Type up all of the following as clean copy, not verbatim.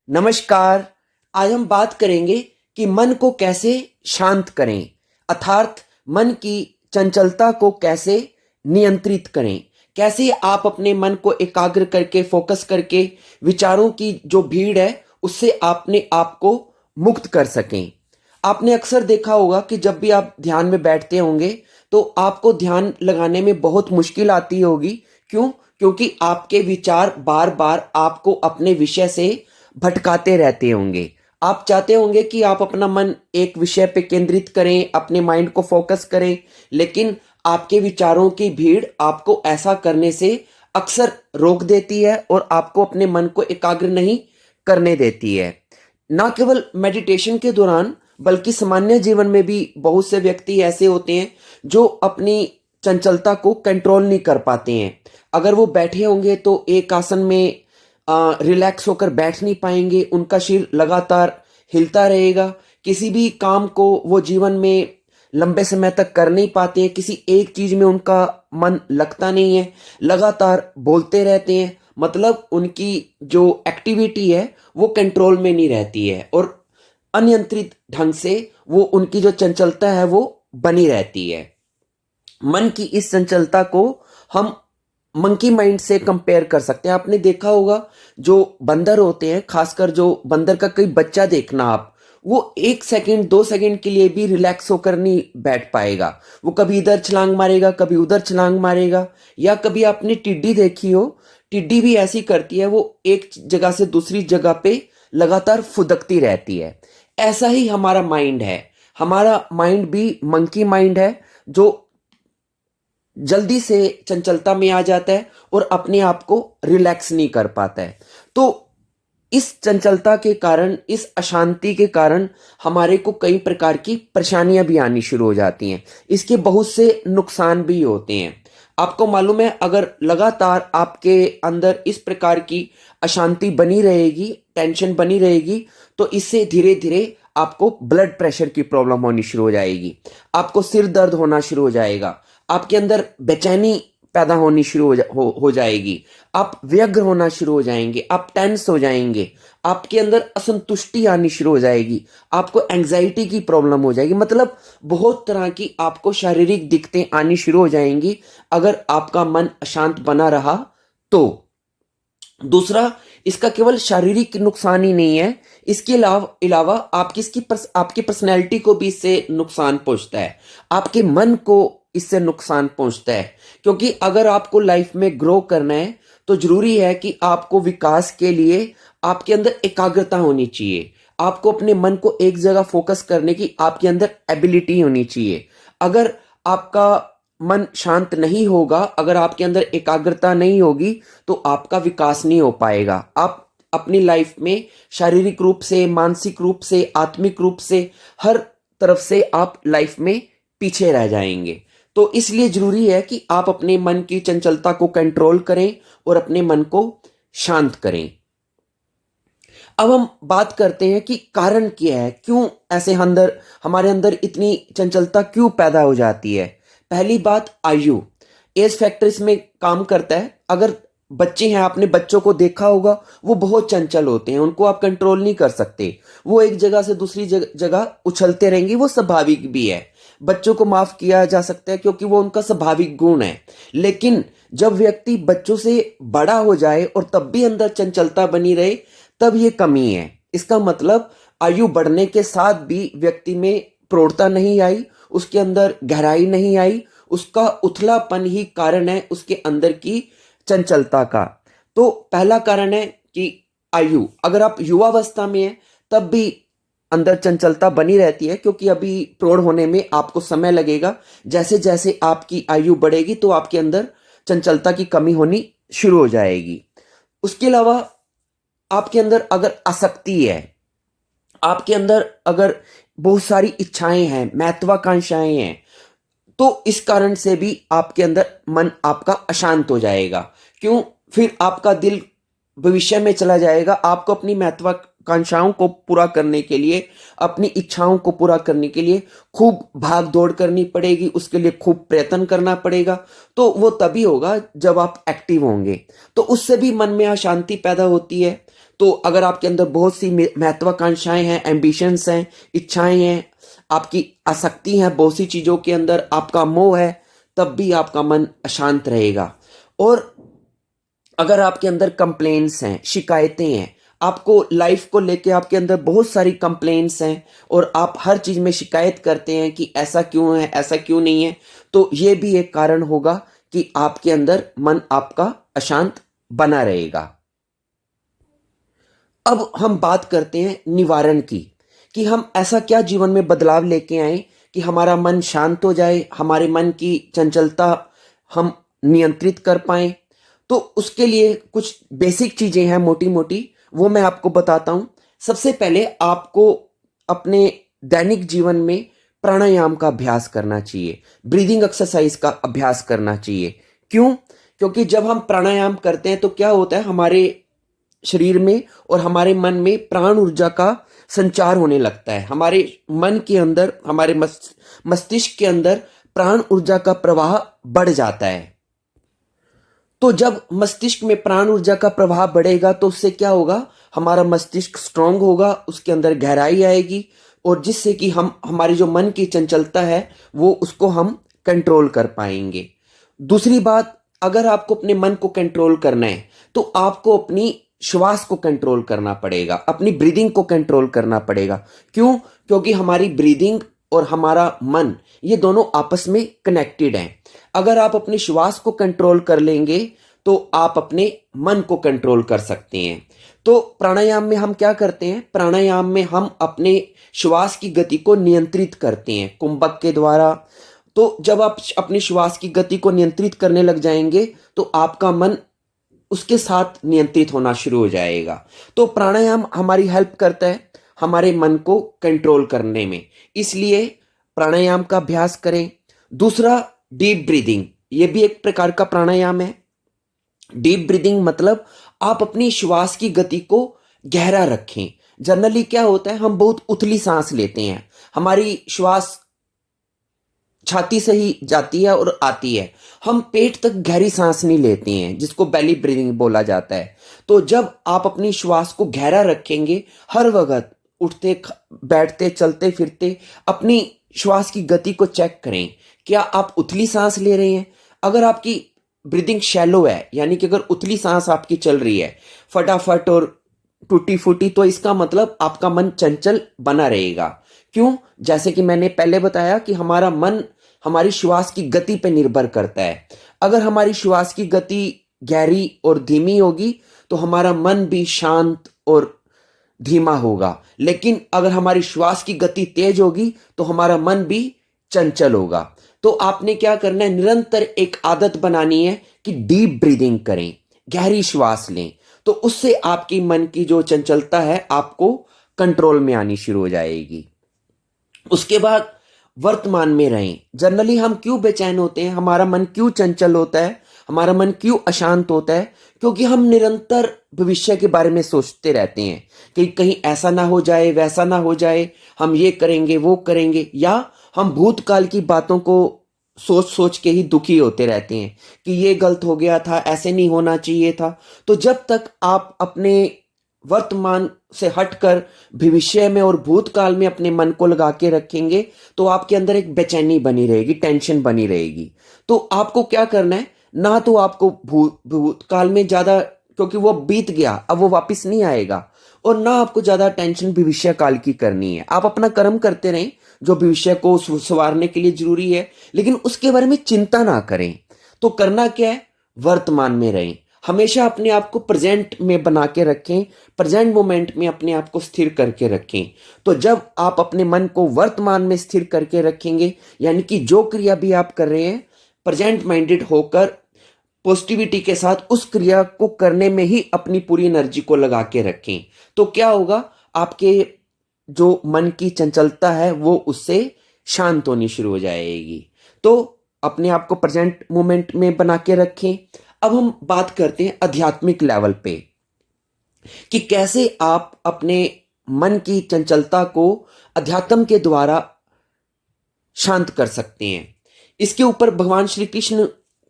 नमस्कार। आज हम बात करेंगे कि मन को कैसे शांत करें, अर्थात मन की चंचलता को कैसे नियंत्रित करें। कैसे आप अपने मन को एकाग्र करके फोकस करके विचारों की जो भीड़ है उससे आपने आप को मुक्त कर सकें। आपने अक्सर देखा होगा कि जब भी आप ध्यान में बैठते होंगे तो आपको ध्यान लगाने में बहुत मुश्किल आती होगी। क्यों? क्योंकि आपके विचार बार बार आपको अपने विषय से भटकाते रहते होंगे। आप चाहते होंगे कि आप अपना मन एक विषय पे केंद्रित करें, अपने माइंड को फोकस करें, लेकिन आपके विचारों की भीड़ आपको ऐसा करने से अक्सर रोक देती है और आपको अपने मन को एकाग्र नहीं करने देती है। ना केवल मेडिटेशन के दौरान बल्कि सामान्य जीवन में भी बहुत से व्यक्ति ऐसे होते हैं जो अपनी चंचलता को कंट्रोल नहीं कर पाते हैं। अगर वो बैठे होंगे तो एक आसन में रिलैक्स होकर बैठ नहीं पाएंगे, उनका शरीर लगातार हिलता रहेगा। किसी भी काम को वो जीवन में लंबे समय तक कर नहीं पाते हैं, किसी एक चीज में उनका मन लगता नहीं है, लगातार बोलते रहते हैं। मतलब उनकी जो एक्टिविटी है वो कंट्रोल में नहीं रहती है और अनियंत्रित ढंग से वो उनकी जो चंचलता है वो बनी रहती है। मन की इस चंचलता को हम मंकी माइंड से कंपेयर कर सकते हैं। आपने देखा होगा जो बंदर होते हैं, खासकर जो बंदर का कोई बच्चा देखना आप, वो 1 सेकंड 2 सेकंड के लिए भी रिलैक्स होकर नहीं बैठ पाएगा। वो कभी इधर छलांग मारेगा, कभी उधर छलांग मारेगा। या कभी आपने टिड्डी देखी हो, टिड्डी भी ऐसी करती है, वो एक जगह से दूसरी जगह पे लगातार फुदकती रहती है। ऐसा ही हमारा माइंड है। हमारा माइंड भी मंकी माइंड है जो जल्दी से चंचलता में आ जाता है और अपने आप को रिलैक्स नहीं कर पाता है। तो इस चंचलता के कारण, इस अशांति के कारण हमारे को कई प्रकार की परेशानियां भी आनी शुरू हो जाती हैं। इसके बहुत से नुकसान भी होते हैं। आपको मालूम है, अगर लगातार आपके अंदर इस प्रकार की अशांति बनी रहेगी, टेंशन बनी रहेगी, तो इससे धीरे धीरे आपको ब्लड प्रेशर की प्रॉब्लम होनी शुरू हो जाएगी, आपको सिर दर्द होना शुरू हो जाएगा, आपके अंदर बेचैनी पैदा होनी शुरू हो जाएगी, आप व्यग्र होना शुरू हो जाएंगे, आप टेंस हो जाएंगे, आपके अंदर असंतुष्टि आनी शुरू हो जाएगी, आपको एंजाइटी की प्रॉब्लम हो जाएगी। मतलब बहुत तरह की आपको शारीरिक दिक्कतें आनी शुरू हो जाएंगी अगर आपका मन अशांत बना रहा तो। दूसरा, इसका केवल शारीरिक नुकसान ही नहीं है, इसके अलावा आपकी पर्सनैलिटी को भी इससे नुकसान पहुंचता है, आपके मन को इससे नुकसान पहुंचता है। क्योंकि अगर आपको लाइफ में ग्रो करना है तो जरूरी है कि आपको विकास के लिए आपके अंदर एकाग्रता होनी चाहिए, आपको अपने मन को एक जगह फोकस करने की आपके अंदर एबिलिटी होनी चाहिए। अगर आपका मन शांत नहीं होगा, अगर आपके अंदर एकाग्रता नहीं होगी, तो आपका विकास नहीं हो पाएगा। आप अपनी लाइफ में शारीरिक रूप से, मानसिक रूप से, आत्मिक रूप से, हर तरफ से आप लाइफ में पीछे रह जाएंगे। तो इसलिए जरूरी है कि आप अपने मन की चंचलता को कंट्रोल करें और अपने मन को शांत करें। अब हम बात करते हैं कि कारण क्या है, क्यों ऐसे हमारे अंदर इतनी चंचलता क्यों पैदा हो जाती है। पहली बात, आयु, एज फैक्टर इसमें काम करता है। अगर बच्चे हैं, आपने बच्चों को देखा होगा, वो बहुत चंचल होते हैं, उनको आप कंट्रोल नहीं कर सकते, वो एक जगह से दूसरी जगह उछलते रहेंगे, वो स्वाभाविक भी है। बच्चों को माफ किया जा सकता है क्योंकि वो उनका स्वाभाविक गुण है। लेकिन जब व्यक्ति बच्चों से बड़ा हो जाए और तब भी अंदर चंचलता बनी रहे, तब ये कमी है। इसका मतलब आयु बढ़ने के साथ भी व्यक्ति में प्रौढ़ता नहीं आई, उसके अंदर गहराई नहीं आई, उसका उथलापन ही कारण है उसके अंदर की चंचलता का। तो पहला कारण है कि आयु। अगर आप युवावस्था में हैं तब भी अंदर चंचलता बनी रहती है, क्योंकि अभी प्रौढ़ होने में आपको समय लगेगा। जैसे जैसे आपकी आयु बढ़ेगी तो आपके अंदर चंचलता की कमी होनी शुरू हो जाएगी। उसके अलावा आपके अंदर अगर आसक्ति है, आपके अंदर अगर बहुत सारी इच्छाएं हैं, महत्वाकांक्षाएं हैं, तो इस कारण से भी आपके अंदर मन आपका अशांत हो जाएगा। क्यों? फिर आपका दिल भविष्य में चला जाएगा, आपको अपनी महत्वाकांक्षाओं को पूरा करने के लिए, अपनी इच्छाओं को पूरा करने के लिए खूब भाग दौड़ करनी पड़ेगी, उसके लिए खूब प्रयत्न करना पड़ेगा। तो वो तभी होगा जब आप एक्टिव होंगे, तो उससे भी मन में अशांति पैदा होती है। तो अगर आपके अंदर बहुत सी महत्वाकांक्षाएं हैं, एम्बिशंस हैं, इच्छाएं हैं, आपकी आसक्ति है बहुत सी चीजों के अंदर, आपका मोह है, तब भी आपका मन अशांत रहेगा। और अगर आपके अंदर कंप्लेंट्स हैं, शिकायतें हैं, आपको लाइफ को लेके आपके अंदर बहुत सारी कंप्लेंट्स हैं और आप हर चीज में शिकायत करते हैं कि ऐसा क्यों है, ऐसा क्यों नहीं है, तो ये भी एक कारण होगा कि आपके अंदर मन आपका अशांत बना रहेगा। अब हम बात करते हैं निवारण की, कि हम ऐसा क्या जीवन में बदलाव लेके आए कि हमारा मन शांत हो जाए, हमारे मन की चंचलता हम नियंत्रित कर पाए। तो उसके लिए कुछ बेसिक चीजें हैं मोटी मोटी, वो मैं आपको बताता हूं। सबसे पहले आपको अपने दैनिक जीवन में प्राणायाम का अभ्यास करना चाहिए, ब्रीदिंग एक्सरसाइज का अभ्यास करना चाहिए। क्यों? क्योंकि जब हम प्राणायाम करते हैं तो क्या होता है, हमारे शरीर में और हमारे मन में प्राण ऊर्जा का संचार होने लगता है। हमारे मन के अंदर, हमारे मस्तिष्क के अंदर प्राण ऊर्जा का प्रवाह बढ़ जाता है। तो जब मस्तिष्क में प्राण ऊर्जा का प्रवाह बढ़ेगा तो उससे क्या होगा, हमारा मस्तिष्क स्ट्रांग होगा, उसके अंदर गहराई आएगी, और जिससे कि हम हमारी जो मन की चंचलता है वो उसको हम कंट्रोल कर पाएंगे। दूसरी बात, अगर आपको अपने मन को कंट्रोल करना है तो आपको अपनी श्वास को कंट्रोल करना पड़ेगा, अपनी ब्रीदिंग को कंट्रोल करना पड़ेगा। क्यों? क्योंकि हमारी ब्रीदिंग और हमारा मन ये दोनों आपस में कनेक्टेड हैं। अगर आप अपनी श्वास को कंट्रोल कर लेंगे तो आप अपने मन को कंट्रोल कर सकते हैं। तो प्राणायाम में हम क्या करते हैं, प्राणायाम में हम अपने श्वास की गति को नियंत्रित करते हैं कुंभक के द्वारा। तो जब आप अपनी श्वास की गति को नियंत्रित करने लग जाएंगे तो आपका मन उसके साथ नियंत्रित होना शुरू हो जाएगा। तो प्राणायाम हमारी हेल्प करता है हमारे मन को कंट्रोल करने में, इसलिए प्राणायाम का अभ्यास करें। दूसरा, डीप ब्रीदिंग, ये भी एक प्रकार का प्राणायाम है। डीप ब्रीदिंग मतलब आप अपनी श्वास की गति को गहरा रखें। जनरली क्या होता है, हम बहुत उथली सांस लेते हैं, हमारी श्वास छाती से ही जाती है और आती है, हम पेट तक गहरी सांस नहीं लेते हैं, जिसको बेली ब्रीदिंग बोला जाता है। तो जब आप अपनी श्वास को गहरा रखेंगे, हर वक्त उठते बैठते चलते फिरते अपनी श्वास की गति को चेक करें, क्या आप उथली सांस ले रहे हैं। अगर आपकी ब्रीदिंग शैलो है, यानी कि अगर उथली सांस आपकी चल रही है फटाफट और टूटी फूटी, तो इसका मतलब आपका मन चंचल बना रहेगा। क्यों? जैसे कि मैंने पहले बताया कि हमारा मन हमारी श्वास की गति पर निर्भर करता है। अगर हमारी श्वास की गति गहरी और धीमी होगी तो हमारा मन भी शांत और धीमा होगा, लेकिन अगर हमारी श्वास की गति तेज होगी तो हमारा मन भी चंचल होगा। तो आपने क्या करना है, निरंतर एक आदत बनानी है कि डीप ब्रीदिंग करें, गहरी श्वास लें, तो उससे आपकी मन की जो चंचलता है आपको कंट्रोल में आनी शुरू हो जाएगी। उसके बाद वर्तमान में रहें। जनरली हम क्यों बेचैन होते हैं, हमारा मन क्यों चंचल होता है, हमारा मन क्यों अशांत होता है, क्योंकि हम निरंतर भविष्य के बारे में सोचते रहते हैं कि कहीं ऐसा ना हो जाए, वैसा ना हो जाए, हम ये करेंगे वो करेंगे, या हम भूतकाल की बातों को सोच सोच के ही दुखी होते रहते हैं कि ये गलत हो गया था, ऐसे नहीं होना चाहिए था। तो जब तक आप अपने वर्तमान से हटकर भविष्य में और भूतकाल में अपने मन को लगा के रखेंगे तो आपके अंदर एक बेचैनी बनी रहेगी, टेंशन बनी रहेगी। तो आपको क्या करना है, ना तो आपको भूतकाल में ज्यादा, क्योंकि वो बीत गया अब वो वापस नहीं आएगा, और ना आपको ज्यादा टेंशन भविष्य काल की करनी है। आप अपना कर्म करते रहें जो भविष्य को संवारने के लिए जरूरी है, लेकिन उसके बारे में चिंता ना करें। तो करना क्या है, वर्तमान में रहें, हमेशा अपने आप को प्रेजेंट में बना के रखें, प्रेजेंट मोमेंट में अपने आप को स्थिर करके रखें। तो जब आप अपने मन को वर्तमान में स्थिर करके रखेंगे, यानी कि जो क्रिया भी आप कर रहे हैं प्रेजेंट माइंडेड होकर पॉजिटिविटी के साथ उस क्रिया को करने में ही अपनी पूरी एनर्जी को लगा के रखें, तो क्या होगा, आपके जो मन की चंचलता है वो उससे शांत होनी शुरू हो जाएगी। तो अपने आप को प्रेजेंट मोमेंट में बना के रखें। अब हम बात करते हैं आध्यात्मिक लेवल पे कि कैसे आप अपने मन की चंचलता को अध्यात्म के द्वारा शांत कर सकते हैं। इसके ऊपर भगवान श्री कृष्ण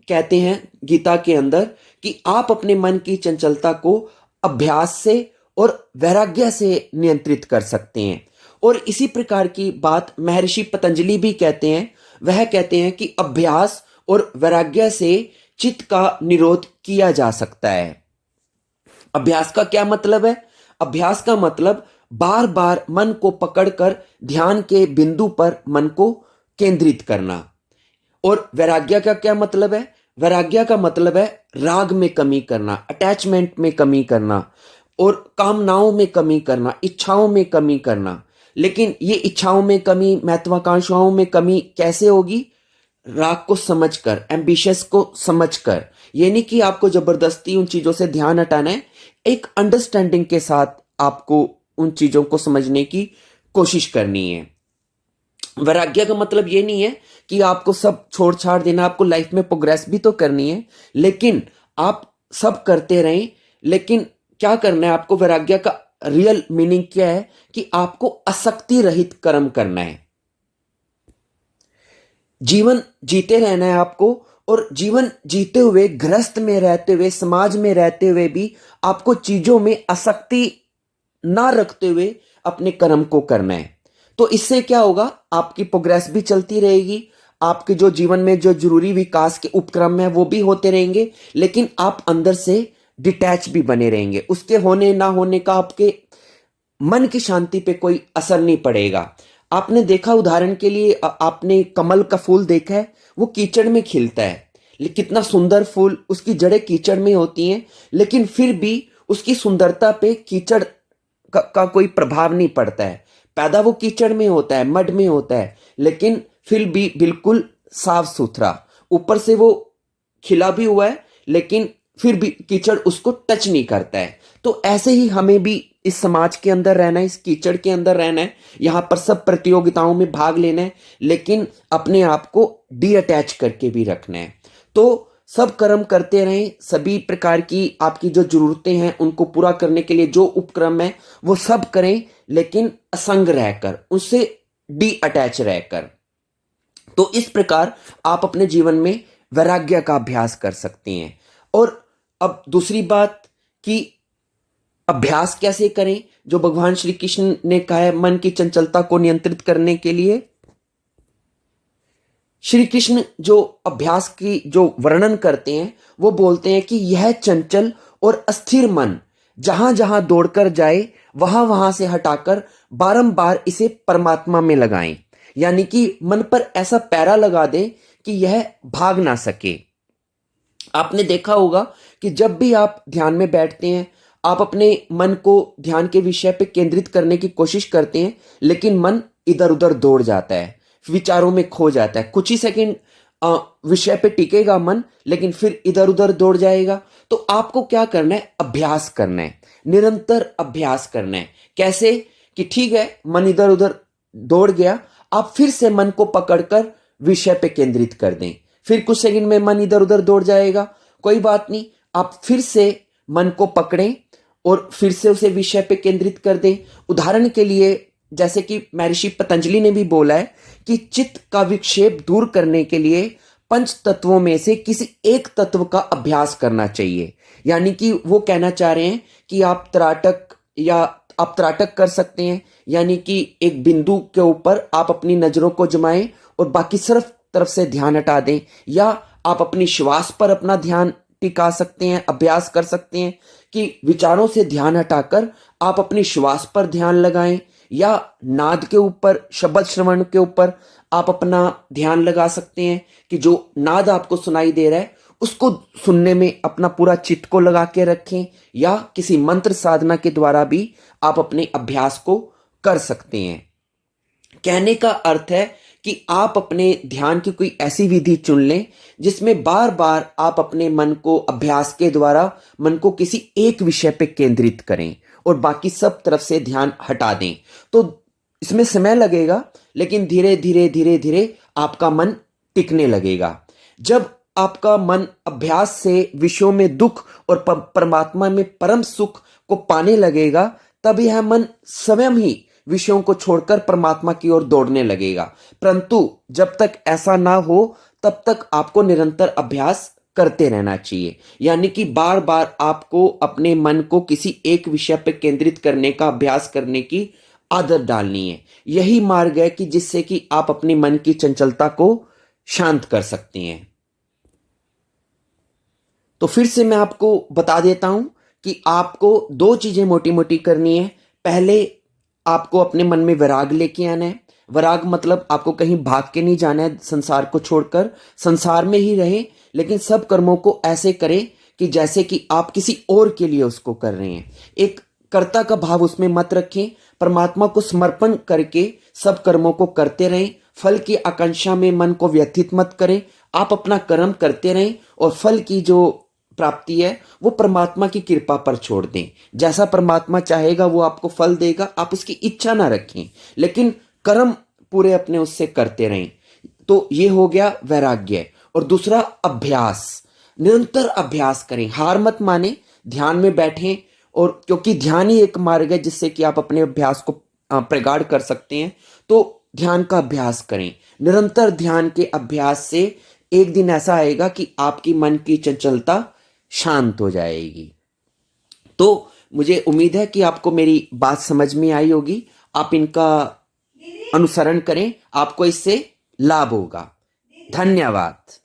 कहते हैं गीता के अंदर कि आप अपने मन की चंचलता को अभ्यास से और वैराग्य से नियंत्रित कर सकते हैं। और इसी प्रकार की बात महर्षि पतंजलि भी कहते हैं। वह कहते हैं कि अभ्यास और वैराग्य से चित्त का निरोध किया जा सकता है। अभ्यास का क्या मतलब है? अभ्यास का मतलब बार बार मन को पकड़कर ध्यान के बिंदु पर मन को केंद्रित करना। और वैराग्य का क्या मतलब है? वैराग्य का मतलब है राग में कमी करना, अटैचमेंट में कमी करना और कामनाओं में कमी करना, इच्छाओं में कमी करना। लेकिन ये इच्छाओं में कमी, महत्वाकांक्षाओं में कमी कैसे होगी? राग को समझकर, एम्बिशियस को समझकर। ये नहीं कि आपको जबरदस्ती उन चीजों से ध्यान हटाना है, एक अंडरस्टैंडिंग के साथ आपको उन चीजों को समझने की कोशिश करनी है। वैराग्य का मतलब ये नहीं है कि आपको सब छोड़ छाड़ देना, आपको लाइफ में प्रोग्रेस भी तो करनी है, लेकिन आप सब करते रहें। लेकिन क्या करना है आपको? वैराग्य का रियल मीनिंग क्या है कि आपको आसक्ति रहित कर्म करना है। जीवन जीते रहना है आपको, और जीवन जीते हुए, गृहस्थ में रहते हुए, समाज में रहते हुए भी आपको चीजों में आसक्ति ना रखते हुए अपने कर्म को करना है। तो इससे क्या होगा? आपकी प्रोग्रेस भी चलती रहेगी, आपके जो जीवन में जो जरूरी विकास के उपक्रम है वो भी होते रहेंगे, लेकिन आप अंदर से डिटैच भी बने रहेंगे। उसके होने ना होने का आपके मन की शांति पे कोई असर नहीं पड़ेगा। आपने देखा, उदाहरण के लिए आपने कमल का फूल देखा है, वो कीचड़ में खिलता है, लेकिन कितना सुंदर फूल, उसकी जड़ें कीचड़ में होती हैं, लेकिन फिर भी उसकी सुंदरता पे कीचड़ का कोई प्रभाव नहीं पड़ता है। पैदा वो कीचड़ में होता है, मड में होता है, लेकिन फिर भी बिल्कुल साफ सुथरा। ऊपर से वो खिला भी हुआ है, लेकिन फिर भी कीचड़ उसको टच नहीं करता है। तो ऐसे ही हमें भी इस समाज के अंदर रहना है, इस कीचड़ के अंदर रहना है, यहां पर सब प्रतियोगिताओं में भाग लेना है, लेकिन अपने आप को डी अटैच करके भी रखना है। तो सब कर्म करते रहें, सभी प्रकार की आपकी जो जरूरतें हैं उनको पूरा करने के लिए जो उपक्रम है वो सब करें, लेकिन असंग रहकर, उससे डी अटैच रहकर। तो इस प्रकार आप अपने जीवन में वैराग्य का अभ्यास कर सकते हैं। और अब दूसरी बात कि अभ्यास कैसे करें, जो भगवान श्री कृष्ण ने कहा है मन की चंचलता को नियंत्रित करने के लिए। श्री कृष्ण जो अभ्यास की जो वर्णन करते हैं वो बोलते हैं कि यह चंचल और अस्थिर मन जहां जहां दौड़कर जाए वहां वहां से हटाकर बारंबार इसे परमात्मा में लगाएं। यानी कि मन पर ऐसा पैरा लगा दे कि यह भाग ना सके। आपने देखा होगा कि जब भी आप ध्यान में बैठते हैं, आप अपने मन को ध्यान के विषय पे केंद्रित करने की कोशिश करते हैं, लेकिन मन इधर उधर दौड़ जाता है, विचारों में खो जाता है। कुछ ही सेकंड विषय पे टिकेगा मन, लेकिन फिर इधर उधर दौड़ जाएगा। तो आपको क्या करना है? अभ्यास करना है, निरंतर अभ्यास करना है। कैसे? कि ठीक है, मन इधर उधर दौड़ गया, आप फिर से मन को पकड़कर विषय पे केंद्रित कर दें। फिर कुछ सेकंड में मन इधर उधर दौड़ जाएगा, कोई बात नहीं, आप फिर से मन को पकड़ें और फिर से उसे विषय पे केंद्रित कर दें। उदाहरण के लिए, जैसे कि महर्षि पतंजलि ने भी बोला है कि चित्त का विक्षेप दूर करने के लिए पंच तत्वों में से किसी एक तत्व का अभ्यास करना चाहिए। यानी कि वो कहना चाह रहे हैं कि आप त्राटक कर सकते हैं, यानी कि एक बिंदु के ऊपर आप अपनी नजरों को जमाएं और बाकी सिर्फ तरफ से ध्यान हटा दें, या आप अपनी श्वास पर अपना ध्यान टिका सकते हैं, अभ्यास कर सकते हैं कि विचारों से ध्यान हटाकर आप अपनी श्वास पर ध्यान लगाएं, या नाद के ऊपर, शब्द श्रवण के ऊपर आप अपना ध्यान लगा सकते हैं कि जो नाद आपको सुनाई दे रहा है उसको सुनने में अपना पूरा चित्त को लगा के रखें, या किसी मंत्र साधना के द्वारा भी आप अपने अभ्यास को कर सकते हैं। कहने का अर्थ है कि आप अपने ध्यान की कोई ऐसी विधि चुन लें जिसमें बार बार आप अपने मन को अभ्यास के द्वारा मन को किसी एक विषय पे केंद्रित करें और बाकी सब तरफ से ध्यान हटा दें। तो इसमें समय लगेगा, लेकिन धीरे धीरे धीरे धीरे आपका मन टिकने लगेगा। जब आपका मन अभ्यास से विषयों में दुख और परमात्मा में परम सुख को पाने लगेगा, तब यह मन स्वयं ही विषयों को छोड़कर परमात्मा की ओर दौड़ने लगेगा। परंतु जब तक ऐसा ना हो, तब तक आपको निरंतर अभ्यास करते रहना चाहिए। यानी कि बार बार आपको अपने मन को किसी एक विषय पर केंद्रित करने का अभ्यास करने की आदत डालनी है। यही मार्ग है कि जिससे कि आप अपने मन की चंचलता को शांत कर सकते हैं। तो फिर से मैं आपको बता देता हूं कि आपको दो चीजें मोटी मोटी करनी है। पहले आपको अपने मन में वैराग लेके आना है। वैराग मतलब आपको कहीं भाग के नहीं जाना है, संसार को छोड़कर संसार में ही रहे, लेकिन सब कर्मों को ऐसे करें कि जैसे कि आप किसी और के लिए उसको कर रहे हैं। एक कर्ता का भाव उसमें मत रखें। परमात्मा को समर्पण करके सब कर्मों को करते रहें। फल की आकांक्षा में मन को व्यथित मत करें। आप अपना कर्म करते रहें और फल की जो प्राप्ति है वो परमात्मा की कृपा पर छोड़ दें। जैसा परमात्मा चाहेगा वो आपको फल देगा। आप उसकी इच्छा ना रखें, लेकिन कर्म पूरे अपने उससे करते रहें। तो ये हो गया वैराग्य। और दूसरा अभ्यास, निरंतर अभ्यास करें, हार मत माने, ध्यान में बैठें। और क्योंकि ध्यान ही एक मार्ग है जिससे कि आप अपने अभ्यास को प्रगाढ़ कर सकते हैं। तो ध्यान का अभ्यास करें। निरंतर ध्यान के अभ्यास से एक दिन ऐसा आएगा कि आपकी मन की चंचलता शांत हो जाएगी। तो मुझे उम्मीद है कि आपको मेरी बात समझ में आई होगी। आप इनका अनुसरण करें, आपको इससे लाभ होगा। धन्यवाद।